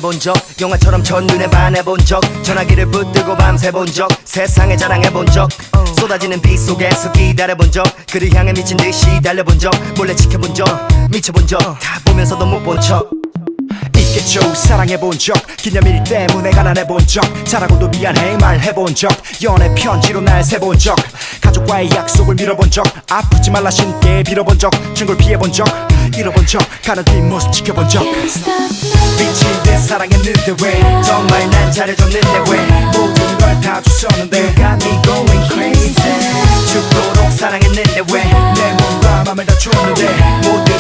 말해본 적 영화처럼 첫눈에 반해본 적 전화기를 붙들고 밤새 본 적 세상에 자랑해본 적 쏟아지는 비 속에서 기다려본 적 그를 향해 미친 듯이 달려본 적 몰래 지켜본 적 미쳐본 적 다 보면서도 못 본 척 있겠죠. 사랑해본 적 기념일 때문에 가난해본 적 잘하고도 미안해 말해본 적 연애 편지로 날 세본 적 가족과의 약속을 밀어본 적 아프지 말라 신께 빌어본 적 증거를 피해본 적 잃어본 적 가는 뒷모습 지켜본 적 미친 듯 사랑했는데 왜 정말 난 잘해줬는데 왜 모든 걸 다 줬었는데 You got me going crazy 죽도록 사랑했는데 왜 내 몸과 맘을 다 줬는데 모든